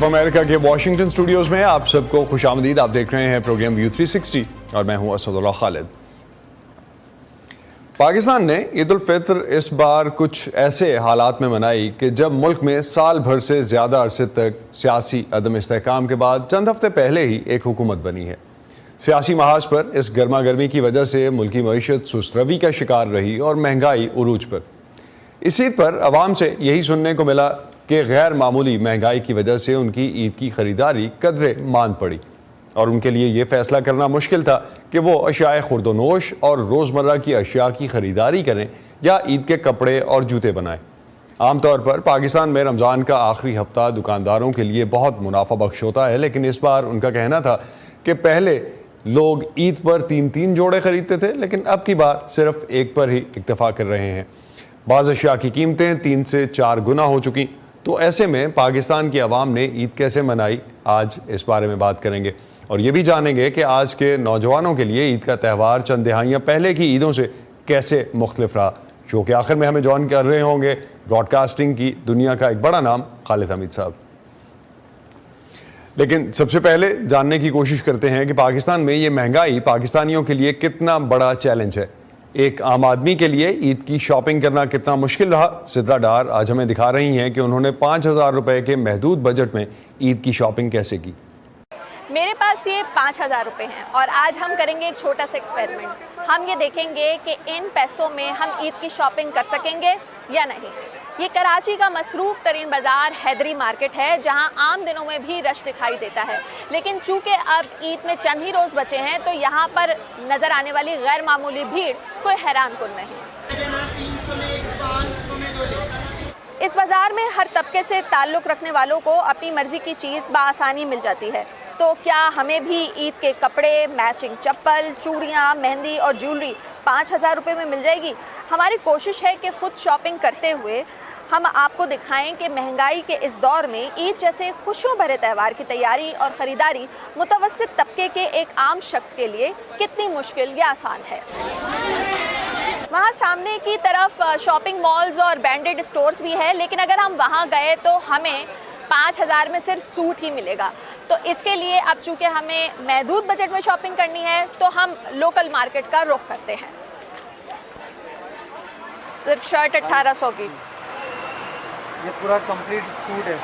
Of America के Washington studios में आप सबको खुशामदीद। आप देख रहे हैं प्रोग्राम व्यू 360 और मैं हूं असदुल्लाह खालिद। पाकिस्तान ने ईद उल फित्र इस बार कुछ ऐसे हालात में मनाई कि जब मुल्क में साल भर से ज़्यादा अरसे तक सियासी अदम इस्तेहकाम के बाद चंद हफ्ते पहले ही एक हुकूमत बनी है। सियासी महाज पर इस गर्मा गर्मी की वजह से मुल्की मईशत सुस्तरवी का शिकार रही और महंगाई उरूज पर। इस ईद पर अवाम से यही सुनने को मिला कि गैर मामूली महंगाई की वजह से उनकी ईद की खरीदारी कदरे मान पड़ी और उनके लिए ये फैसला करना मुश्किल था कि वो अशियाए खुर्दोनोश और रोज़मर्रा की अशिया की खरीदारी करें या ईद के कपड़े और जूते बनाएं। आमतौर पर पाकिस्तान में रमज़ान का आखिरी हफ्ता दुकानदारों के लिए बहुत मुनाफा बख्श होता है, लेकिन इस बार उनका कहना था कि पहले लोग ईद पर 3-3 जोड़े खरीदते थे, लेकिन अब की बार सिर्फ एक पर ही इक्तफा कर रहे हैं। बाज़ अशिया की कीमतें 3 से 4 गुना हो चुकी। तो ऐसे में पाकिस्तान की आवाम ने ईद कैसे मनाई, आज इस बारे में बात करेंगे और ये भी जानेंगे कि आज के नौजवानों के लिए ईद का त्यौहार चंद दहाइयाँ पहले की ईदों से कैसे मुख्तलिफ रहा। शो के आखिर में हमें ज्वाइन कर रहे होंगे ब्रॉडकास्टिंग की दुनिया का एक बड़ा नाम खालिद हमीद साहब। लेकिन सबसे पहले जानने की कोशिश करते हैं कि पाकिस्तान में ये महंगाई पाकिस्तानियों के लिए कितना बड़ा चैलेंज है। एक आम आदमी के लिए ईद की शॉपिंग करना कितना मुश्किल रहा। सिद्रा डार आज हमें दिखा रही हैं कि उन्होंने 5,000 रुपए के महदूद बजट में ईद की शॉपिंग कैसे की। मेरे पास ये 5,000 रुपये हैं और आज हम करेंगे एक छोटा सा एक्सपेरिमेंट। हम ये देखेंगे कि इन पैसों में हम ईद की शॉपिंग कर सकेंगे या नहीं। ये कराची का मसरूफ़ तरीन बाज़ार हैदरी मार्केट है, जहां आम दिनों में भी रश दिखाई देता है, लेकिन चूंकि अब ईद में चंद ही रोज़ बचे हैं तो यहाँ पर नज़र आने वाली गैर मामूली भीड़ कोई हैरान कुन नहीं। इस बाज़ार में हर तबके से ताल्लुक़ रखने वालों को अपनी मर्ज़ी की चीज़ बआसानी मिल जाती है। तो क्या हमें भी ईद के कपड़े, मैचिंग चप्पल, चूड़ियाँ, मेहंदी और ज्वेलरी 5,000 रुपये में मिल जाएगी? हमारी कोशिश है कि ख़ुद शॉपिंग करते हुए हम आपको दिखाएं कि महंगाई के इस दौर में ईद जैसे खुशियों भरे त्यौहार की तैयारी और ख़रीदारी मुतवस्सित तबके के एक आम शख्स के लिए कितनी मुश्किल या आसान है। वहाँ सामने की तरफ शॉपिंग मॉल्स और ब्रांडेड स्टोर्स भी है, लेकिन अगर हम वहाँ गए तो हमें 5,000 में सिर्फ सूट ही मिलेगा। तो इसके लिए अब चूँकि हमें महदूद बजट में शॉपिंग करनी है तो हम लोकल मार्केट का रुख करते हैं। सिर्फ शर्ट 1,800 की, ये पूरा कंप्लीट सूट है,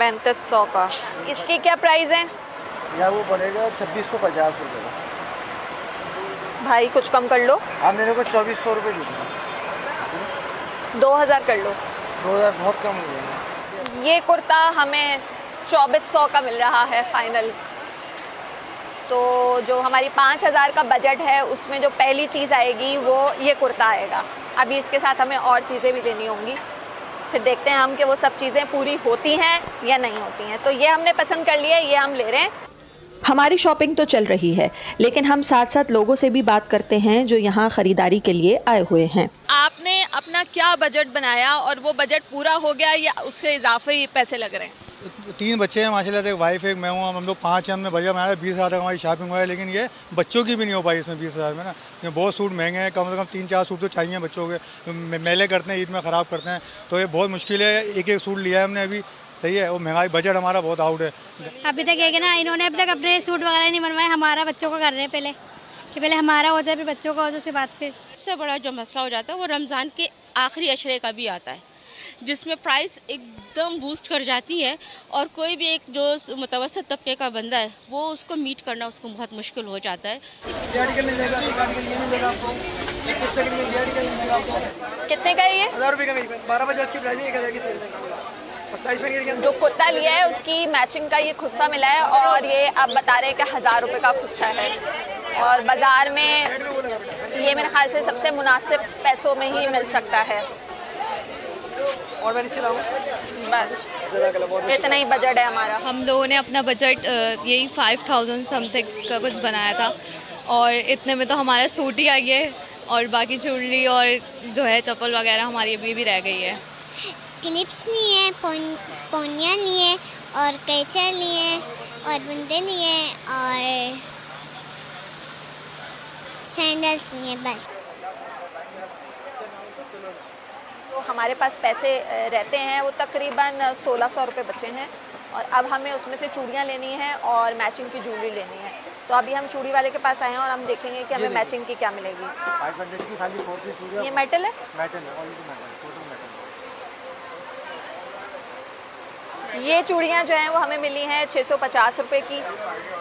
3500 का। इसकी क्या प्राइस है? या वो पड़ेगा 2,650 रुपये का। भाई कुछ कम कर लो। आप मेरे को 2,400 रुपये दीजिए। 2,000 कर लो। 2,000 बहुत कम हो गया। ये कुर्ता हमें 2,400 का मिल रहा है फाइनल। तो जो हमारी 5,000 का बजट है उसमें जो पहली चीज़ आएगी वो ये कुर्ता आएगा। अभी इसके साथ हमें और चीज़ें भी लेनी होंगी, फिर देखते हैं हम कि वो सब चीज़ें पूरी होती हैं या नहीं होती हैं। तो ये हमने पसंद कर लिया, ये हम ले रहे हैं। हमारी शॉपिंग तो चल रही है, लेकिन हम साथ साथ लोगों से भी बात करते हैं जो यहाँ खरीदारी के लिए आए हुए हैं। आपने अपना क्या बजट बनाया और वो बजट पूरा हो गया या उससे इजाफे पैसे लग रहे हैं? 3 बच्चे हैं माशाल्लाह, एक वाइफ है, एक मैं हूँ, हम लोग 5 हैं। हमने बजट बनाया 20,000 तक हमारी शॉपिंग हुआ है, लेकिन ये बच्चों की भी नहीं हो पाई इसमें 20,000 में ना। ये बहुत सूट महंगे हैं, कम से कम 3-4 सूट तो चाहिए बच्चों के, मेले करते हैं ईद में ख़राब करते हैं, तो ये बहुत मुश्किल है। एक सूट लिया है हमने अभी, सही है, वो महंगाई बजट हमारा बहुत आउट है। अभी तक है कि ना, इन्होंने अभी तक अपने सूट वगैरह नहीं बनवाए, हमारा बच्चों को कर रहे हैं पहले, कि पहले हमारा हो जाए फिर बच्चों का हो जाए, उसके बाद फिर। सबसे बड़ा जो मसला हो जाता है वो रमज़ान के आखिरी अशरे का भी आता है, जिसमें प्राइस एकदम बूस्ट कर जाती है और कोई भी एक जो मुतवस्सित तबके का बंदा है वो उसको मीट करना उसको बहुत मुश्किल हो जाता है। कितने का है ये? 1,000 रुपये का मिल गया। 12 बजे इसकी प्राइस 1,000 की सेल है। जो कुर्ता लिया है उसकी मैचिंग का ये खुस्सा मिला है और ये अब बता रहे हैं कि 1,000 रुपये का खुस्सा है और बाज़ार में ये मेरे ख्याल से सबसे मुनासिब पैसों में ही मिल सकता है। और मैं इसके अलावा बस इतना ही बजट है हमारा। हम लोगों ने अपना बजट यही 5,000 समथिंग का कुछ बनाया था और इतने में तो हमारा सूट ही आई है और बाकी ज्वेलरी और जो है चप्पल वगैरह हमारी अभी भी रह गई है। क्लिप्स लिए, पोनिया लिए और कैचा लिए और बुंदे लिए और सैंडल्स लिए बस। हमारे पास पैसे रहते हैं वो तकरीबन 1600 रुपये बचे हैं और अब हमें उसमें से चूड़ियाँ लेनी हैं और मैचिंग की ज्वेलरी लेनी है। तो अभी हम चूड़ी वाले के पास आए हैं और हम देखेंगे कि हमें मैचिंग की क्या मिलेगी। 500 की खाली 4 पीस चूड़ियाँ। ये मेटल है? मेटल है, ऑलरेडी मेटल, टोटल मेटल। ये चूड़ियाँ जो हैं वो हमें मिली हैं 650 रुपये की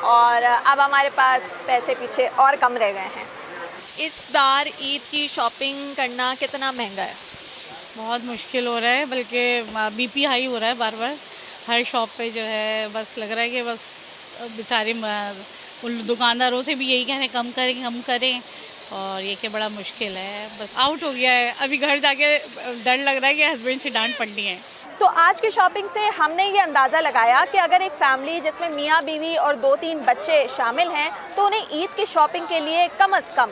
और अब हमारे पास पैसे पीछे और कम रह गए हैं। इस बार ईद की शॉपिंग करना कितना महंगा है? बहुत मुश्किल हो रहा है, बल्कि बीपी हाई हो रहा है बार बार। हर शॉप पे जो है बस लग रहा है कि बस बेचारे उन दुकानदारों से भी यही कह रहे हैं कम करें और ये कि बड़ा मुश्किल है। बस आउट हो गया है, अभी घर जाके डर लग रहा है कि हस्बैंड से डांट पड़नी है। तो आज की शॉपिंग से हमने ये अंदाज़ा लगाया कि अगर एक फैमिली जिसमें मियाँ बीवी और 2-3 बच्चे शामिल हैं तो उन्हें ईद की शॉपिंग के लिए कम से कम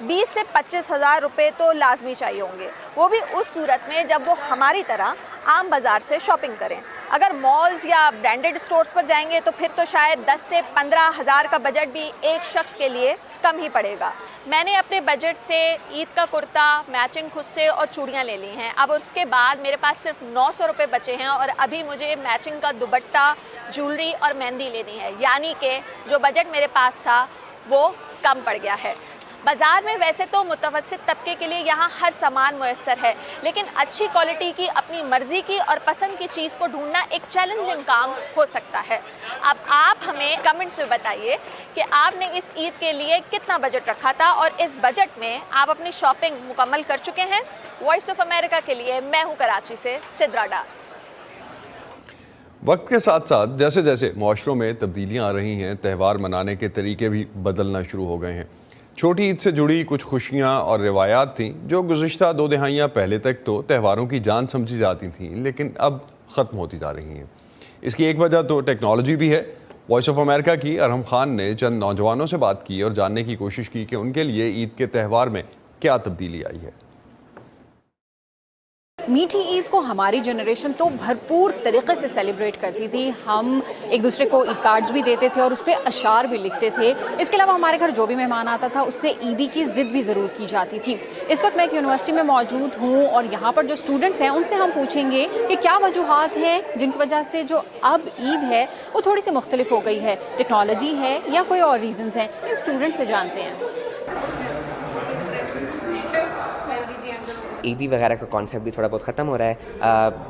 20 से 25 हज़ार रुपये तो लाजमी चाहिए होंगे, वो भी उस सूरत में जब वो हमारी तरह आम बाज़ार से शॉपिंग करें। अगर मॉल्स या ब्रांडेड स्टोर्स पर जाएंगे तो फिर तो शायद 10 से 15 हज़ार का बजट भी एक शख्स के लिए कम ही पड़ेगा। मैंने अपने बजट से ईद का कुर्ता, मैचिंग खुद से और चूड़ियाँ ले ली हैं। अब उसके बाद मेरे पास सिर्फ 900 रुपये बचे हैं और अभी मुझे मैचिंग का दुपट्टा, ज्वेलरी और मेहंदी लेनी है, यानी कि जो बजट मेरे पास था वो कम पड़ गया है। बाज़ार में वैसे तो मुतवस्सित तबके के लिए यहाँ हर सामान मुयस्सर है, लेकिन अच्छी क्वालिटी की अपनी मर्ज़ी की और पसंद की चीज़ को ढूंढना एक चैलेंजिंग काम हो सकता है। अब आप हमें कमेंट्स में बताइए कि आपने इस ईद के लिए कितना बजट रखा था और इस बजट में आप अपनी शॉपिंग मुकम्मल कर चुके हैं। वॉइस ऑफ अमेरिका के लिए मैं हूँ कराची से सिद्रा डार। वक्त के साथ साथ जैसे जैसे माशरों में तब्दीलियाँ आ रही हैं, त्यौहार मनाने के तरीके भी बदलना शुरू हो गए हैं। छोटी ईद से जुड़ी कुछ खुशियाँ और रिवायात थीं जो गुज़िश्ता 2 दहाइयाँ पहले तक तो त्यौहारों की जान समझी जाती थीं, लेकिन अब ख़त्म होती जा रही हैं। इसकी एक वजह तो टेक्नोलॉजी भी है। वॉइस ऑफ अमेरिका की अरहम खान ने चंद नौजवानों से बात की और जानने की कोशिश की कि उनके लिए ईद के त्यौहार में क्या तब्दीली आई है। मीठी ईद को हमारी जनरेशन तो भरपूर तरीके से सेलिब्रेट करती थी। हम एक दूसरे को ईद कार्ड्स भी देते थे और उस पर अशार भी लिखते थे। इसके अलावा हमारे घर जो भी मेहमान आता था उससे ईदी की ज़िद भी ज़रूर की जाती थी। इस वक्त मैं एक यूनिवर्सिटी में मौजूद हूँ और यहाँ पर जो स्टूडेंट्स हैं उनसे हम पूछेंगे कि क्या वजूहात हैं जिनकी वजह से जो अब ईद है वो थोड़ी सी मुख्तलिफ हो गई है, टेक्नोलॉजी है या कोई और रीज़न्स हैं। इन स्टूडेंट्स से जानते हैं। ईदी वगैरह का कॉन्सेप्ट भी थोड़ा बहुत ख़त्म हो रहा है,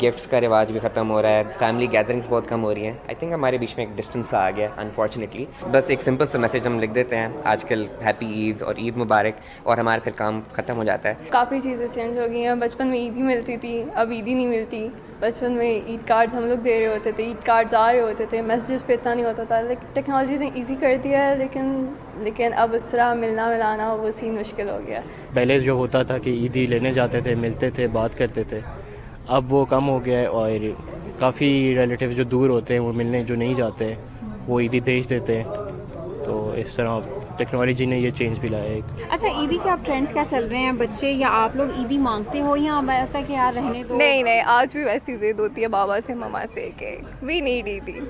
गिफ्ट्स का रिवाज भी ख़त्म हो रहा है, फैमिली गैदरिंग्स बहुत कम हो रही हैं। आई थिंक हमारे बीच में एक डिस्टेंस आ गया अनफॉर्चुनेटली। बस एक सिंपल सा मैसेज हम लिख देते हैं आजकल हैप्पी ईद और ईद मुबारक और हमारा फिर काम ख़त्म हो जाता है। काफ़ी चीज़ें चेंज हो गई हैं। बचपन में ईदी मिलती थी, अब ईदी नहीं मिलती। बचपन में ईद कार्ड्स हम लोग दे रहे होते थे, ईद कार्ड्स आ रहे होते थे, मैसेजेस पे इतना नहीं होता था। टेक्नोलॉजी ने ईजी कर दिया है, लेकिन अब उस तरह मिलना मिलाना वो सीन मुश्किल हो गया। पहले जो होता था कि ईदी लेने जाते थे, मिलते थे, बात करते थे, अब वो कम हो गया है और काफ़ी रिलेटिव जो दूर होते हैं वो मिलने जो नहीं जाते वो ईदी भेज देते हैं। तो इस तरह टेक्नोलॉजी ने ये चेंज भी लाया है। अच्छा, ईदी के आप ट्रेंड्स क्या चल रहे हैं? बच्चे या आप लोग ईदी मांगते हो या लगता है कि यार रहने दो? नहीं, आज भी वैसी जिद होती है बाबा से मम्मा से कि वी नीड ईदी,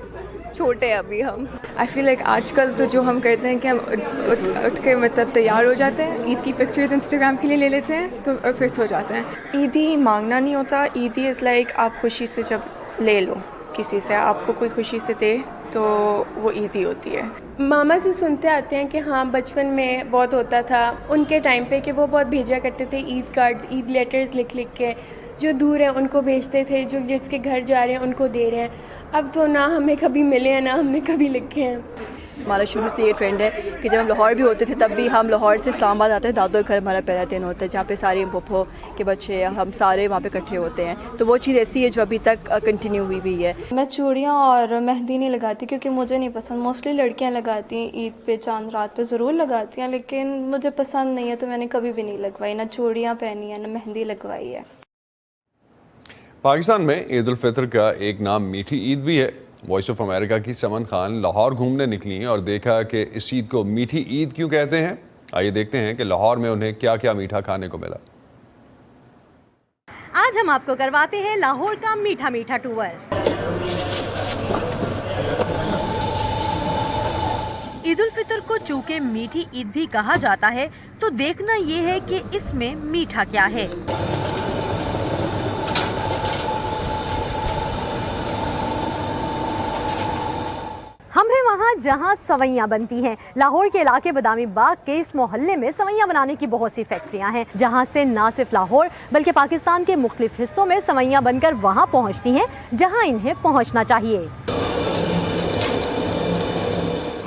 छोटे अभी हम। आई फील लाइक आजकल तो जो हम करते हैं कि हम उठ के मतलब तैयार हो जाते हैं, ईद की पिक्चर्स इंस्टाग्राम के लिए ले लेते हैं तो फिर सो जाते हैं। ईदी मांगना नहीं होता। ईदी इज़ लाइक आप खुशी से जब ले लो किसी से, आपको कोई खुशी से दे तो वो ईदी होती है। मामा से सुनते आते हैं कि हाँ बचपन में बहुत होता था उनके टाइम पे कि वो बहुत भेजा करते थे ईद कार्ड्स, ईद लेटर्स लिख के, जो दूर हैं उनको भेजते थे, जो जिसके घर जा रहे हैं उनको दे रहे हैं। अब तो ना हमें कभी मिले हैं ना हमने कभी लिखे हैं। हमारा शुरू से ये ट्रेंड है कि जब हम लाहौर भी होते थे तब भी हम लाहौर से इस्लामाबाद आते हैं। दादो घर हमारा पहला दिन होता है जहाँ पे सारे फूफो के बच्चे हम सारे वहाँ पे इकट्ठे होते हैं। तो वो चीज़ ऐसी है जो अभी तक कंटिन्यू हुई भी है। मैं चूड़ियाँ और मेहंदी नहीं लगाती क्योंकि मुझे नहीं पसंद। मोस्टली लड़कियाँ लगाती हैं, ईद पे चांद रात पे ज़रूर लगाती हैं, लेकिन मुझे पसंद नहीं है तो मैंने कभी भी नहीं लगवाई, ना चूड़ियाँ पहनी है ना मेहंदी लगवाई है। पाकिस्तान में ईद उल फितर का एक नाम मीठी ईद भी है। वॉइस ऑफ अमेरिका की समन खान लाहौर घूमने निकली और देखा कि इस ईद को मीठी ईद क्यों कहते हैं। आइए देखते हैं कि लाहौर में उन्हें क्या क्या मीठा खाने को मिला। आज हम आपको करवाते हैं लाहौर का मीठा मीठा टूर। ईद उल फितर को चूंकि मीठी ईद भी कहा जाता है तो देखना ये है कि इसमें मीठा क्या है। यहाँ जहाँ सवैयाँ बनती हैं। लाहौर के इलाके बदामी बाग के इस मोहल्ले में सवैयाँ बनाने की बहुत सी फैक्ट्रियाँ हैं, जहाँ से न सिर्फ लाहौर बल्कि पाकिस्तान के मुख्तलिफ हिस्सों में सवैयाँ बनकर वहाँ पहुँचती हैं जहाँ इन्हें पहुँचना चाहिए।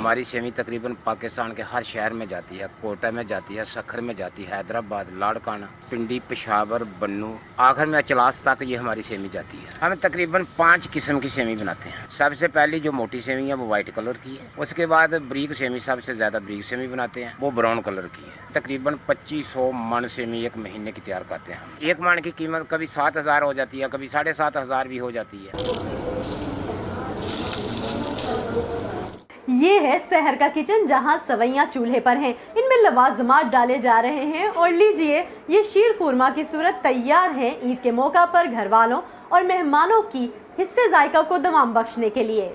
हमारी सेमी तकरीबन पाकिस्तान के हर शहर में जाती है, कोटा में जाती है, सखर में जाती है, हैदराबाद, लाड़काना, पिंडी, पेशावर, बन्नू, आखिर में अचलास तक ये हमारी सेमी जाती है। हम तकरीबन 5 किस्म की सेमी बनाते हैं। सबसे पहली जो मोटी सेमी है वो वाइट कलर की है। उसके बाद ब्रीक सेमी, सबसे ज़्यादा ब्रीक सेमी बनाते हैं, वो ब्राउन कलर की है। तकरीबन 2500 मन सेमी एक महीने की तैयार करते हैं हम। एक मन की कीमत कभी 7000 हो जाती है, कभी 7500 भी हो जाती है। ये है शहर का किचन, जहां सवैयाँ चूल्हे पर हैं। इनमें लवाजमात डाले जा रहे हैं और लीजिए ये शीर कुरमा की सूरत तैयार है ईद के मौका पर घर वालों और मेहमानों की हिस्से जायका को दमाम बख्शने के लिए।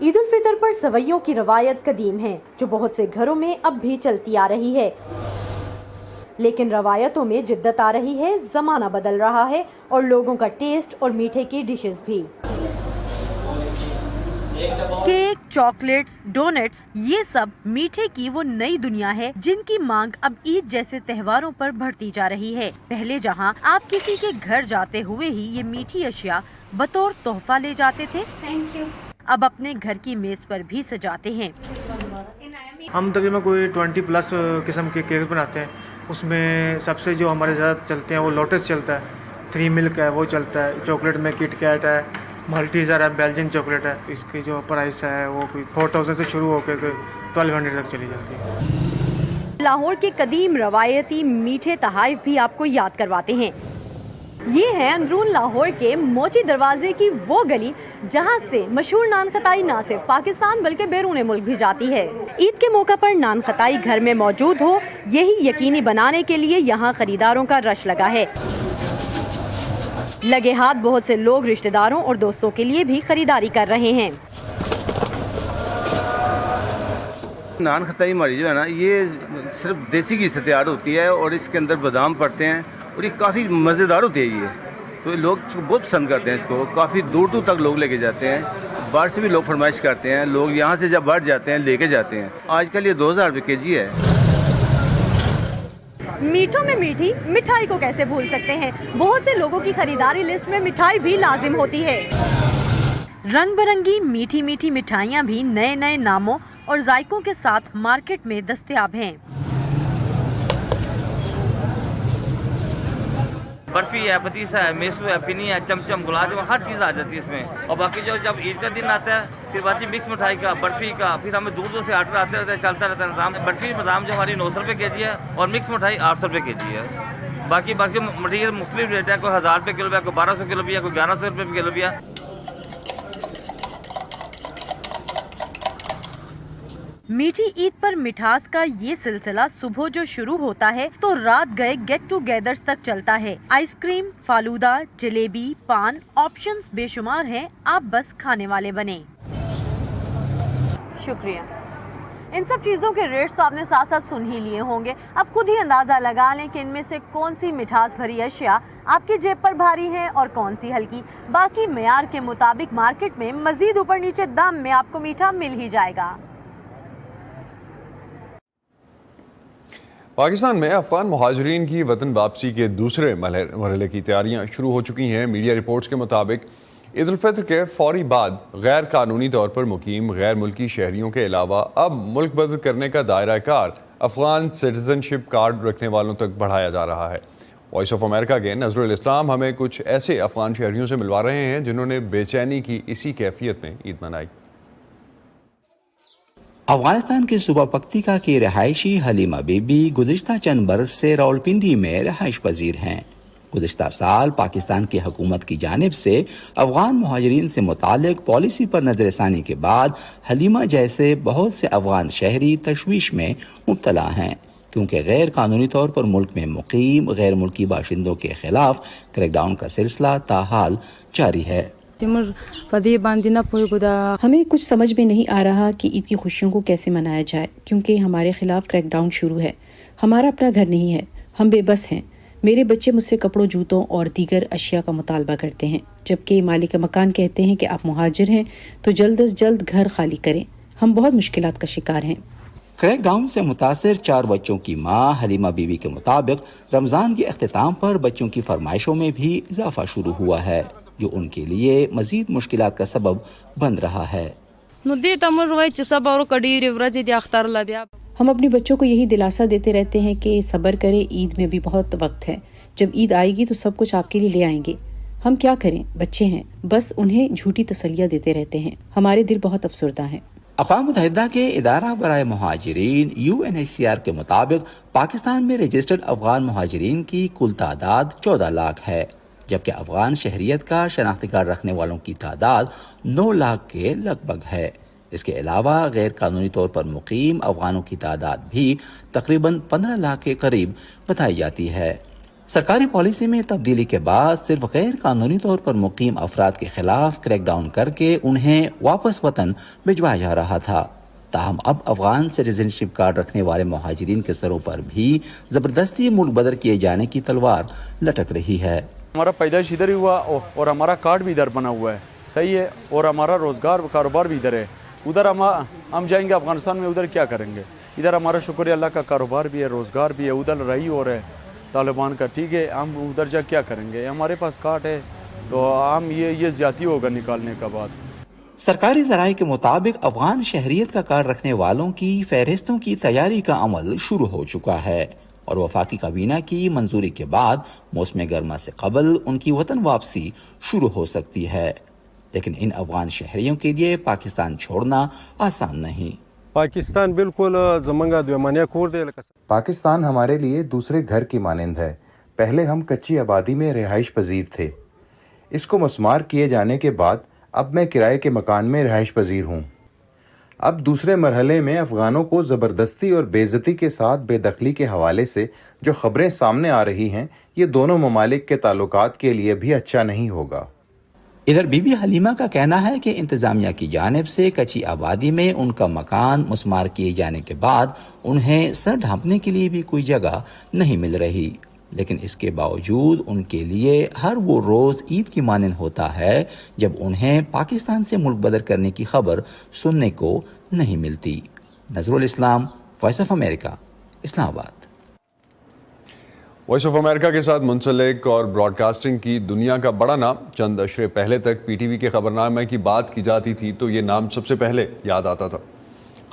ईद उल फितर पर सवैयों की रवायत कदीम है, जो बहुत से घरों में अब भी चलती आ रही है। लेकिन रवायतों में जिद्दत आ रही है, जमाना बदल रहा है और लोगों का टेस्ट और मीठे की डिशेस भी। केक, चॉकलेट्स, डोनट्स, ये सब मीठे की वो नई दुनिया है जिनकी मांग अब ईद जैसे त्योहारों पर बढ़ती जा रही है। पहले जहां आप किसी के घर जाते हुए ही ये मीठी अशिया बतौर तोहफा ले जाते थे, अब अपने घर की मेज पर भी सजाते हैं। हम तकरीबन कोई 20+ किस्म के केक बनाते हैं। उसमें सबसे जो हमारे ज़्यादा चलते हैं वो लोटस चलता है, 3 मिल्क है वो चलता है, चॉकलेट में किट कैट है, मल्टीज़र है, बेल्जियन चॉकलेट है। इसकी जो प्राइस है वो कोई 4000 से शुरू होकर 1200 तक चली जाती है। लाहौर के कदीम रवायती मीठे तहाइफ भी आपको याद करवाते हैं। ये है अंदरून लाहौर के मोची दरवाजे की वो गली जहां से मशहूर नान खताई न सिर्फ पाकिस्तान बल्कि बैरून मुल्क भी जाती है। ईद के मौका पर नान खताई घर में मौजूद हो, यही यकीनी बनाने के लिए यहाँ खरीदारों का रश लगा है। लगे हाथ बहुत से लोग रिश्तेदारों और दोस्तों के लिए भी खरीदारी कर रहे हैं। नान खताई हमारी जो है ना, ये सिर्फ देसी घी से तैयार होती है और इसके अंदर बादाम पड़ते हैं और ये काफ़ी मज़ेदार होती है। ये तो लोग बहुत पसंद करते हैं इसको, काफ़ी दूर दूर तक लोग लेके जाते हैं। बाहर से भी लोग फरमाइश करते हैं, लोग यहाँ से जब बाहर जाते हैं लेके जाते हैं। आजकल ये 2000 रुपये केजी है। मीठों में मीठी मिठाई को कैसे भूल सकते हैं। बहुत से लोगों की खरीदारी लिस्ट में मिठाई भी लाजिम होती है। रंग बिरंगी मीठी मीठी मिठाइयाँ भी नए नए नामों और जायकों के साथ मार्केट में दस्तयाब हैं। बर्फी है, पतीसा है, मेसू है, पिनी है, चमचम, गुलाब जामुन, हर चीज़ आ जाती है इसमें। और बाकी जो जब ईद का दिन आता है फिर बाकी मिक्स मिठाई का, बर्फी का, फिर हमें दूर दूर से आर्डर आते रहते हैं, चलता रहता है निज़ाम। बर्फी निज़ाम जो हमारी 900 रुपये केजी है और मिक्स मिठाई 800 रुपये केजी है। बाकी मटीरियल मुख्तलिफ रेट है, कोई 1000 रुपये किलो भी है, कोई 1200 किलो भी है, कोई 1100 रुपये किलो भी है। मीठी ईद पर मिठास का ये सिलसिला सुबह जो शुरू होता है तो रात गए गेट टुगेदर्स तक चलता है। आइसक्रीम, फालूदा, जलेबी, पान, ऑप्शंस बेशुमार हैं, आप बस खाने वाले बने। शुक्रिया। इन सब चीज़ों के रेट्स तो आपने साथ साथ सुन ही लिए होंगे। अब खुद ही अंदाज़ा लगा लें कि इनमें से कौन सी मिठास भरी अशिया आपकी जेब पर भारी है और कौन सी हल्की। बाकी मेयार के मुताबिक मार्केट में मजीद ऊपर नीचे दाम में आपको मीठा मिल ही जाएगा। पाकिस्तान में अफगान मुहाजिरीन की वतन वापसी के दूसरे मरहले की तैयारियां शुरू हो चुकी हैं। मीडिया रिपोर्ट्स के मुताबिक ईद उल फितर के फौरी बाद गैर कानूनी तौर पर मुकीम गैर मुल्की शहरियों के अलावा अब मुल्क बदर करने का दायरा कार अफगान सिटीजनशिप कार्ड रखने वालों तक बढ़ाया जा रहा है। वॉइस ऑफ अमेरिका के नजरुल इस्लाम हमें कुछ ऐसे अफगान शहरियों से मिलवा रहे हैं जिन्होंने बेचैनी की इसी कैफियत में ईद मनाई। अफगानिस्तान के सूबा पक्तिका की रहायशी हलीमा बीबी गुज़िश्ता चंद बरस से रावलपिंडी में रहाइश पजीर हैं। गुज़िश्ता साल पाकिस्तान की हुकूमत की जानिब से अफगान मुहाजिरीन से मुतालिक पॉलिसी पर नजरसानी के बाद हलीमा जैसे बहुत से अफगान शहरी तशवीश में मुब्तला हैं, क्योंकि गैर कानूनी तौर पर मुल्क में मुकीम गैर मुल्की बाशिंदों के खिलाफ क्रैकडाउन का सिलसिला ताहाल जारी है। हमें कुछ समझ में नहीं आ रहा कि ईद की खुशियों को कैसे मनाया जाए, क्योंकि हमारे खिलाफ क्रैकडाउन शुरू है। हमारा अपना घर नहीं है, हम बेबस हैं। मेरे बच्चे मुझसे कपड़ों, जूतों और दीगर अशिया का मुतालबा करते हैं, जबकि मालिक मकान कहते हैं कि आप मुहाजिर हैं तो जल्द अज जल्द घर खाली करें। हम बहुत मुश्किलात का शिकार हैं। क्रैकडाउन से मुतासिर 4 बच्चों की मां हलीमा बीबी के मुताबिक रमजान के अख्तिताम पर बच्चों की फरमाइशों में भी इजाफा शुरू हुआ है, जो उनके लिए मजीद मुश्किलात का सबब बन रहा है। हम अपने बच्चों को यही दिलासा देते रहते हैं कि सब्र करें, ईद में भी बहुत वक्त है, जब ईद आएगी तो सब कुछ आपके लिए ले आएंगे। हम क्या करें, बच्चे हैं, बस उन्हें झूठी तसल्लियां देते रहते हैं। हमारे दिल बहुत अफसरदा हैं। अक़वाम मुत्तहिदा के इदारा बराए मुहाजिरीन UNHCR के मुताबिक पाकिस्तान में रजिस्टर्ड अफगान मुहाजिरीन की कुल तादाद 14 लाख है, जबकि अफगान शहरियत का शनाख्ती कार्ड रखने वालों की तादाद 9 लाख के लगभग है। इसके अलावा गैर कानूनी तौर पर मुकीम अफगानों की तादाद भी तकरीबन 15 लाख के करीब बताई जाती है। सरकारी पॉलिसी में तब्दीली के बाद सिर्फ गैर कानूनी तौर पर मुकीम अफराद के खिलाफ क्रैकडाउन करके उन्हें वापस वतन भिजवाया जा रहा था। ताहम अब अफगान सिटीजनशिप कार्ड रखने वाले मुहाजिरीन के सरों पर भी जबरदस्ती मुल्क बदर किए जाने की तलवार लटक रही है। हमारा पैदाइश इधर ही हुआ और हमारा कार्ड भी इधर बना हुआ है, सही है, और हमारा रोजगार कारोबार भी इधर है। उधर हम जाएंगे अफगानिस्तान में, उधर क्या करेंगे? इधर हमारा शुक्र अल्लाह का कारोबार भी है, रोजगार भी है, उधर रही हो रहा है तालिबान का, ठीक है, हम उधर जा क्या करेंगे? हमारे पास कार्ड है तो हम ये ज्यादती होगा निकालने का बाद। सरकारी ज़राए के मुताबिक अफगान शहरियत का कार्ड रखने वालों की फहरिस्तों की तैयारी का अमल शुरू हो चुका है और वफाकी काबीना की मंजूरी के बाद मौसम गर्मा से कबल उनकी वतन वापसी शुरू हो सकती है। लेकिन इन अफगान शहरियों के लिए पाकिस्तान छोड़ना आसान नहीं। पाकिस्तान बिल्कुल जमंगा द्वेमानिया कोर दे। पाकिस्तान हमारे लिए दूसरे घर की मानंद है। पहले हम कच्ची आबादी में रिहाइश पजीर थे, इसको मस्मार किए जाने के बाद अब मैं किराए के मकान में रिहाइश पजीर हूँ। अब दूसरे मरहले में अफगानों को ज़बरदस्ती और बेइज्जती के साथ बेदखली के हवाले से जो खबरें सामने आ रही हैं, ये दोनों ममालिक के ताल्लुकात के लिए भी अच्छा नहीं होगा। इधर बीबी हलीमा का कहना है कि इंतजामिया की जानिब से कच्ची आबादी में उनका मकान मुस्मार किए जाने के बाद उन्हें सर ढांपने के लिए भी कोई जगह नहीं मिल रही, लेकिन इसके बावजूद उनके लिए हर वो रोज़ ईद की मानंद होता है जब उन्हें पाकिस्तान से मुल्क बदर करने की खबर सुनने को नहीं मिलती। Nazrul Islam, voice of America, Islamabad. Voice of America के साथ मुंसलिक और ब्रॉडकास्टिंग की दुनिया का बड़ा नाम। चंद अशरे पहले तक PTV के खबरनामे की बात की जाती थी तो ये नाम सबसे पहले याद आता था।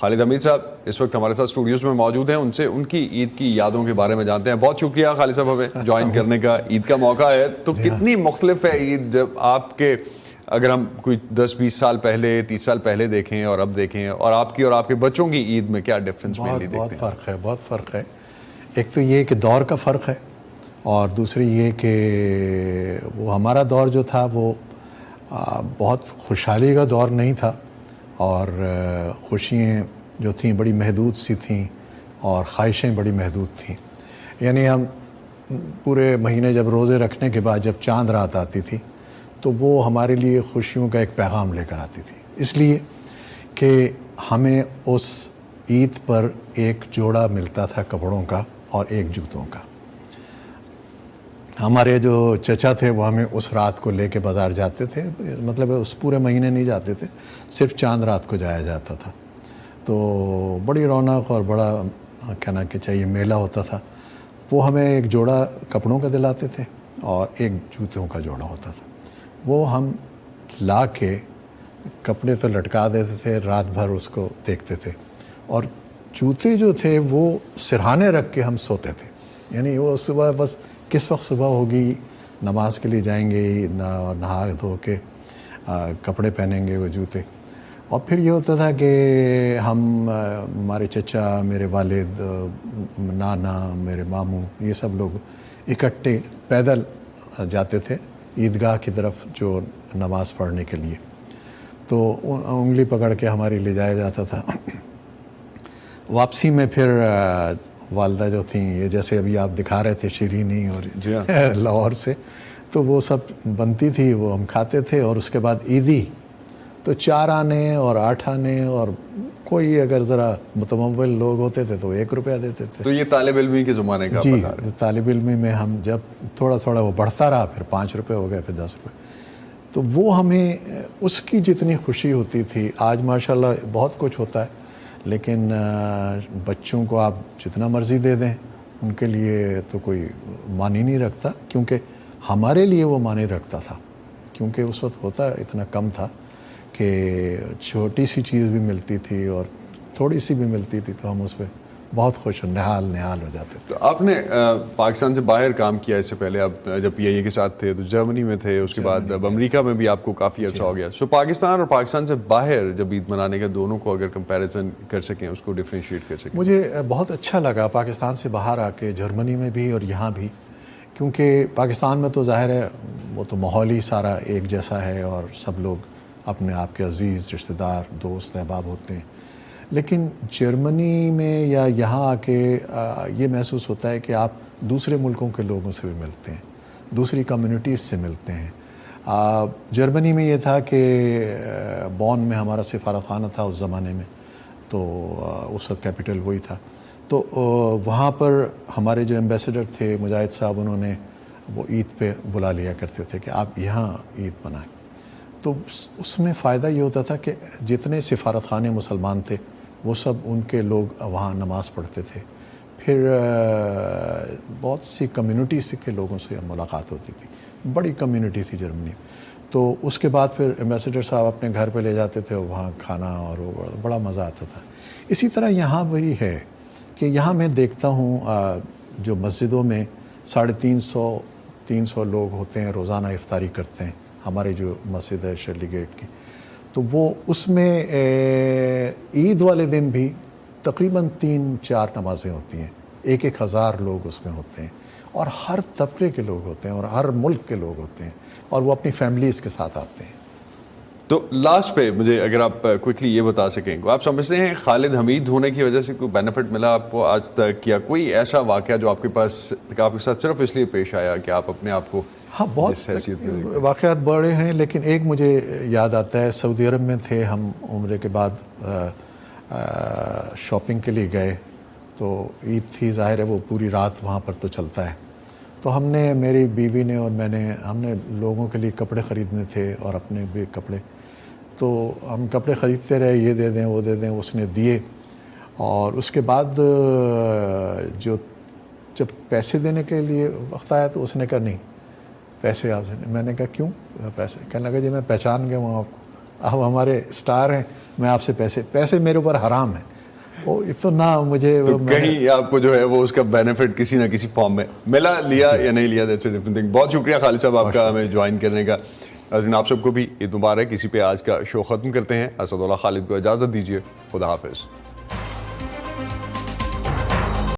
खालिद हमीद साहब इस वक्त हमारे साथ स्टूडियोज में मौजूद हैं, उनसे उनकी ईद की यादों के बारे में जानते हैं। बहुत शुक्रिया खालिद साहब हमें ज्वाइन करने का। ईद का मौका है तो कितनी मुख्तलिफ है ईद, जब आपके अगर हम कोई 10-20 साल पहले 30 साल पहले देखें और अब देखें, और आपकी और आपके बच्चों की ईद में क्या डिफरेंस देखते हैं? बहुत फ़र्क है। एक तो ये कि दौर का फ़र्क है और दूसरी ये कि वो हमारा दौर जो था वो बहुत खुशहाली का दौर नहीं था और खुशियाँ जो थीं बड़ी महदूद सी थीं और ख्वाहिशें बड़ी महदूद थीं। यानी हम पूरे महीने जब रोज़े रखने के बाद जब चांद रात आती थी तो वो हमारे लिए खुशियों का एक पैगाम लेकर आती थी, इसलिए कि हमें उस ईद पर एक जोड़ा मिलता था कपड़ों का और एक जूतों का। हमारे जो चचा थे वो हमें उस रात को लेके बाज़ार जाते थे, मतलब उस पूरे महीने नहीं जाते थे, सिर्फ चांद रात को जाया जाता था। तो बड़ी रौनक और बड़ा कहना कि चाहिए मेला होता था। वो हमें एक जोड़ा कपड़ों का दिलाते थे और एक जूतों का जोड़ा होता था। वो हम ला के कपड़े तो लटका देते थे, रात भर उसको देखते थे, और जूते जो थे वो सिरहाने रख के हम सोते थे। यानी वो सुबह बस किस वक्त सुबह होगी, नमाज के लिए जाएंगे, नहा धो के कपड़े पहनेंगे वो जूते। और फिर ये होता था कि हम हमारे चचा, मेरे वालिद, नाना, मेरे मामू, ये सब लोग इकट्ठे पैदल जाते थे ईदगाह की तरफ जो नमाज़ पढ़ने के लिए। तो उंगली पकड़ के हमारी ले जाया जाता था। वापसी में फिर वालदा जो थी, ये जैसे अभी आप दिखा रहे थे शीरीनी और लाहौर से, तो वो सब बनती थी, वो हम खाते थे। और उसके बाद ईदी तो 4 आने और 8 आने और कोई अगर ज़रा मुतमव्वल लोग होते थे तो 1 रुपया देते थे। तो ये तालिब इल्मी के ज़माने का जी, तालिब इल्मी में हम जब थोड़ा थोड़ा वो बढ़ता रहा, फिर 5 रुपये हो गए, फिर 10 रुपये, तो वो हमें उसकी जितनी खुशी होती थी, आज माशाल्लाह बहुत कुछ होता है, लेकिन बच्चों को आप जितना मर्ज़ी दे दें उनके लिए तो कोई मानी नहीं रखता, क्योंकि हमारे लिए वो मानी रखता था, क्योंकि उस वक्त होता इतना कम था कि छोटी सी चीज़ भी मिलती थी और थोड़ी सी भी मिलती थी तो हम उस पर बहुत खुश निहाल हो जाते थे। तो आपने पाकिस्तान से बाहर काम किया इससे पहले, आप जब PIA के साथ थे तो जर्मनी में थे, उसके बाद अब अमेरिका में भी आपको काफ़ी अच्छा हो गया। सो पाकिस्तान और पाकिस्तान से बाहर जब ईद मनाने का, दोनों को अगर कंपैरिजन कर सकें, उसको डिफ्रेंशिएट कर सकें। मुझे बहुत अच्छा लगा पाकिस्तान से बाहर आके, जर्मनी में भी और यहाँ भी, क्योंकि पाकिस्तान में तो ज़ाहिर है वो तो माहौल ही सारा एक जैसा है और सब लोग अपने आप के अज़ीज़, रिश्तेदार, दोस्त, अहबाब होते हैं। लेकिन जर्मनी में या यहाँ आके ये महसूस होता है कि आप दूसरे मुल्कों के लोगों से भी मिलते हैं, दूसरी कम्युनिटीज़ से मिलते हैं। जर्मनी में ये था कि बॉन में हमारा सिफारतखाना था उस ज़माने में, तो उस वक्त कैपिटल वही था। तो वहाँ पर हमारे जो एम्बेसडर थे मुजाहिद साहब, उन्होंने वो ईद पे बुला लिया करते थे कि आप यहाँ ईद मनाएं। तो उसमें फ़ायदा ये होता था कि जितने सिफारतखाने मुसलमान थे वो सब उनके लोग वहाँ नमाज़ पढ़ते थे। फिर बहुत सी कम्युनिटी के लोगों से मुलाकात होती थी, बड़ी कम्युनिटी थी जर्मनी। तो उसके बाद फिर एम्बेसडर साहब अपने घर पे ले जाते थे, वहाँ खाना और वो बड़ा मज़ा आता था। इसी तरह यहाँ भी है कि यहाँ मैं देखता हूँ जो मस्जिदों में 350 लोग होते हैं, रोज़ाना इफ्तारी करते हैं, हमारे जो मस्जिद है शर्ली गेट की, तो वो उसमें ईद वाले दिन भी तकरीबन 3-4 नमाज़ें होती हैं, 1-1 हज़ार लोग उसमें होते हैं और हर तबके के लोग होते हैं और हर मुल्क के लोग होते हैं और वो अपनी फैमिलीज़ के साथ आते हैं। तो लास्ट पे मुझे अगर आप क्विकली ये बता सकें, आप समझते हैं खालिद हमीद होने की वजह से कोई बेनिफिट मिला आपको आज तक, या कोई ऐसा वाक़या जो आपके साथ सिर्फ इसलिए पेश आया कि आप अपने आप को? हाँ, बहुत वाक़यात बड़े हैं, लेकिन एक मुझे याद आता है, सऊदी अरब में थे हम, उम्रे के बाद शॉपिंग के लिए गए, तो ईद थी, ज़ाहिर है वो पूरी रात वहाँ पर तो चलता है। तो हमने, मेरी बीवी ने और मैंने, हमने लोगों के लिए कपड़े ख़रीदने थे और अपने भी कपड़े, तो हम कपड़े ख़रीदते रहे, ये दे दें वो दे दें, उसने दिए। और उसके बाद जब पैसे देने के लिए वक्त आया तो उसने कहा नहीं पैसे आपसे। मैंने कहा क्यों पैसे? कहने लगा जी मैं पहचान गया हूँ आपको, आप हमारे स्टार हैं, मैं आपसे पैसे मेरे ऊपर हराम है। वो इतना मुझे तो कहीं आपको जो है वो उसका बेनिफिट किसी ना किसी फॉर्म में मिला, लिया या नहीं लिया, दैट्स अ डिफरेंट थिंग। बहुत शुक्रिया खालिद साहब आपका हमें ज्वाइन करने का। आप सबको भी ईद मुबारक। इसी पे आज का शो ख़त्म करते हैं। असदुल्लाह खालिद को इजाज़त दीजिए। खुदा हाफिज़।